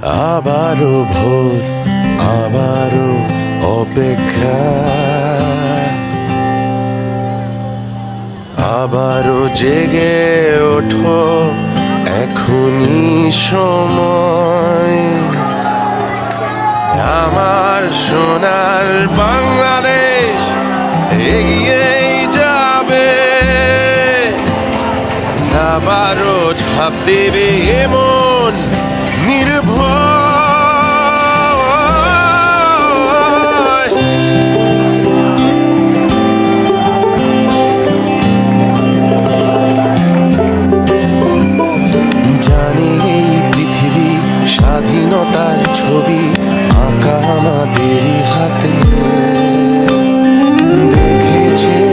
আবারও ভোর, আবারও অপেক্ষা, আবারও জেগে ওঠো, এখনই সময়। আমার সোনার বাংলাদেশ এগিয়েই যাবে, আবারও ঝাঁপ দেবে এমন নির্ভয়। জানি এই পৃথিবী স্বাধীনতার ছবি আঁকা আমাদেরই হাতে, দেখেছি